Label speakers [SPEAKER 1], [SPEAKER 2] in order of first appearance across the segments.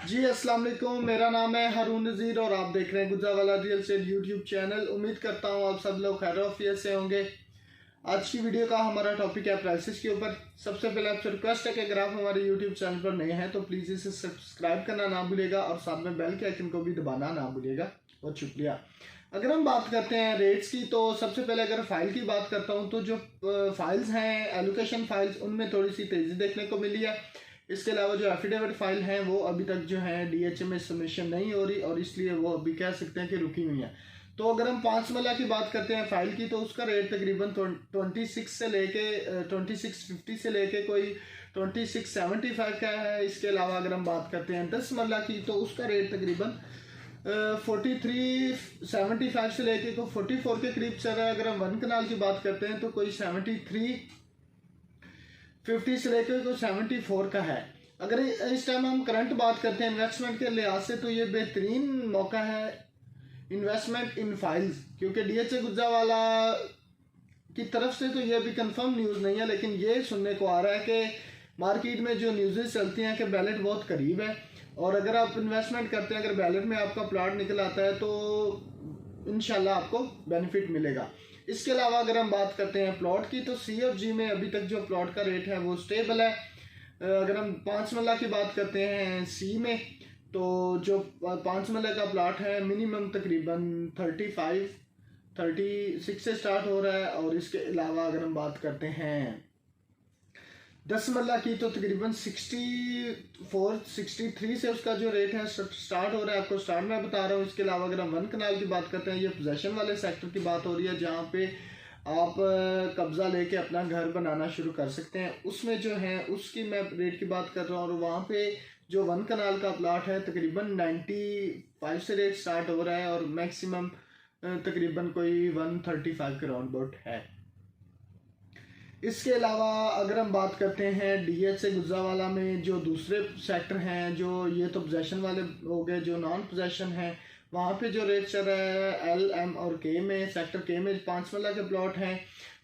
[SPEAKER 1] जी अस्सलाम वालेकुम, मेरा नाम है हारून नज़ीर और आप देख रहे हैं Gujranwala real estate YouTube channel. उम्मीद करता हूँ आप सब लोग खैर आफियत से होंगे। आज की वीडियो का हमारा टॉपिक है प्राइसेस के ऊपर। सबसे पहले आपसे रिक्वेस्ट है कि अगर आप हमारे यूट्यूब चैनल पर नए हैं तो प्लीज़ इसे सब्सक्राइब करना ना भूलिएगा और साथ में बेल के आइकन को भी दबाना ना भूलिएगा। बहुत शुक्रिया। अगर हम बात करते हैं रेट्स की, तो सबसे पहले अगर फाइल की बात करता हूँ तो जो फाइल्स हैं एलोकेशन फाइल्स, उनमें थोड़ी सी तेज़ी देखने को मिली है। इसके अलावा जो एफिडेविट फाइल हैं वो अभी तक जो है डीएचए में सबमिशन नहीं हो रही और इसलिए वो अभी कह सकते हैं कि रुकी हुई हैं। तो अगर हम 5 मरला की बात करते हैं फाइल की, तो उसका रेट तकरीबन 26 से लेके 2650 से लेके कोई 2675 का है। इसके अलावा अगर हम बात करते हैं 10 मरला की, तो उसका रेट तकरीबन 4375 से लेके को 44 के करीब चल रहा है। अगर हम 1 कनाल की बात करते हैं तो कोई 7350 से लेकर को 74 का है। अगर इस टाइम हम करंट बात करते हैं इन्वेस्टमेंट के लिहाज से, तो ये बेहतरीन मौका है इन्वेस्टमेंट इन फाइल्स, क्योंकि डीएचए गुजरावाला की तरफ से तो ये अभी कंफर्म न्यूज़ नहीं है, लेकिन ये सुनने को आ रहा है कि मार्केट में जो न्यूज़ चलती हैं कि बैलेट बहुत करीब है और अगर आप इन्वेस्टमेंट करते हैं, अगर बैलेट में आपका प्लॉट निकल आता है तो इंशाल्लाह आपको बेनिफिट मिलेगा। इसके अलावा अगर हम बात करते हैं प्लॉट की, तो सीएफजी में अभी तक जो प्लॉट का रेट है वो स्टेबल है। अगर हम 5 मरला की बात करते हैं सी में, तो जो 5 मरला का प्लॉट है मिनिमम तकरीबन 36 से स्टार्ट हो रहा है। और इसके अलावा अगर हम बात करते हैं 10 मरला की, तो तकरीबन 63 से उसका जो रेट है स्टार्ट हो रहा है। आपको स्टार्ट में बता रहा हूँ। इसके अलावा अगर हम 1 कनाल की बात करते हैं, ये पोजेशन वाले सेक्टर की बात हो रही है जहाँ पे आप कब्जा लेके अपना घर बनाना शुरू कर सकते हैं। उसमें जो है उसकी मैं रेट की बात कर रहा हूँ और वहाँ पे जो 1 कनाल का प्लाट है तकरीबन 95 से रेट स्टार्ट हो रहा है और मैक्सिमम तकरीबन कोई 135 के राउंड अबाउट है। इसके अलावा अगर हम बात करते हैं डीएचए गुजरावाला में जो दूसरे सेक्टर हैं, जो ये तो पोजेशन वाले हो गए, जो नॉन पोजेशन हैं वहाँ पे जो रेट चल रहा है एल एम और के में, सेक्टर के में 5 मरला के प्लॉट हैं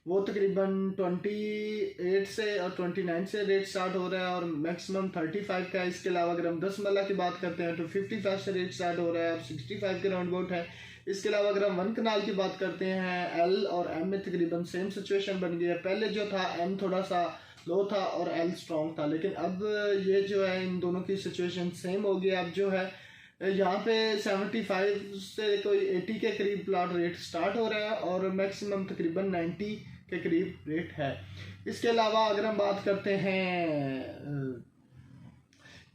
[SPEAKER 1] वो तकरीबन 28 से और 29 से रेट स्टार्ट हो रहा है और मैक्सिमम 35 का है। इसके अलावा अगर हम 10 मरला की बात करते हैं तो 55 से रेट स्टार्ट हो रहा है और 65 के राउंड अबाउट है। इसके अलावा अगर हम 1 कनाल की बात करते हैं एल और एम में तकरीबन सेम सिचुएशन बन गई है। पहले जो था एम थोड़ा सा लो था और एल स्ट्रॉन्ग था, लेकिन अब ये जो है इन दोनों की सिचुएशन सेम हो गई। अब जो है यहाँ पे 75 से कोई 80 के करीब प्लॉट रेट स्टार्ट हो रहा है और मैक्सिमम तकरीबन 90 के करीब रेट है। इसके अलावा अगर हम बात करते हैं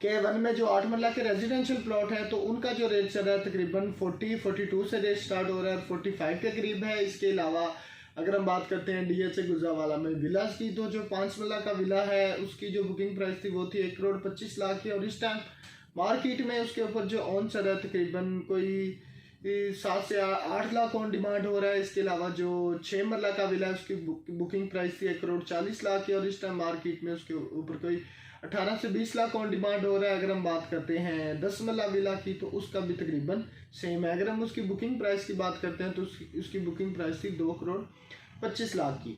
[SPEAKER 1] K1 में जो 8 मरला के रेजिडेंशियल प्लॉट है, तो उनका जो रेट चल रहा है तकरीबन 42 से रेट स्टार्ट हो रहा है और 45 के करीब है। इसके अलावा अगर हम बात करते हैं डीएचए गुजरावाला में विलास की, तो जो 5 मरला का विला है उसकी जो बुकिंग प्राइस थी वो थी 1,25,00,000 की और इस टाइम मार्केट में उसके ऊपर जो ऑन चल रहा है तकरीबन कोई 7 से 8 लाख ऑन डिमांड हो रहा है। इसके अलावा जो 6 मरला का विला है उसकी बुकिंग प्राइस थी 1,40,00,000 की और इस टाइम मार्केट में उसके ऊपर कोई 18 से 20 लाख ऑन डिमांड हो रहा है। अगर हम बात करते हैं 10 मरला विला की, तो उसका भी तकरीबन सेम है। अगर हम उसकी बुकिंग प्राइस की बात करते हैं तो उसकी बुकिंग प्राइस थी 2,25,00,000 की।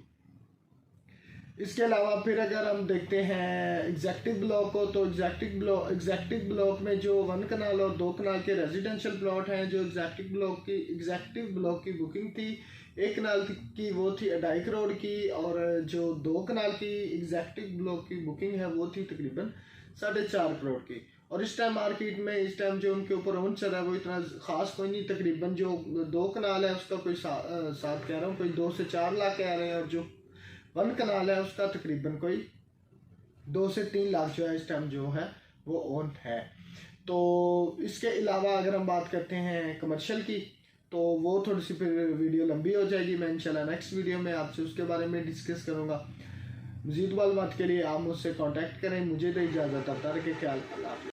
[SPEAKER 1] इसके अलावा फिर अगर हम देखते हैं एग्जैक्टिव ब्लॉक को, तो एग्जैक्टिव ब्लॉक में जो 1 कनाल और 2 कनाल के रेजिडेंशियल प्लॉट हैं, जो एग्जैक्टिव ब्लॉक की बुकिंग थी 1 कनाल की वो थी 2.5 करोड़ की और जो 2 कनाल की एग्जैक्टिव ब्लॉक की बुकिंग है वो थी तकरीबन 4.5 करोड़ की। और इस टाइम मार्केट में इस टाइम जो उनके ऊपर ऑन चल रहा है वो इतना खास कोई नहीं, तकरीबन जो 2 कनाल है उसका कोई 7 कह रहा हूँ, कोई 2 से 4 लाख कह रहे हैं और जो 1 कनाल है उसका तकरीबन कोई 2 से 3 लाख जो है इस टाइम जो है वो ऑन है। तो इसके अलावा अगर हम बात करते हैं कमर्शियल की, तो वो थोड़ी सी फिर वीडियो लंबी हो जाएगी। मैं इंशाल्लाह नेक्स्ट वीडियो में आपसे उसके बारे में डिस्कस करूँगा। मज़ीद मालूमात के लिए आप मुझसे कांटेक्ट करें। मुझे तो इजाज़त, अब तक के ख्याल।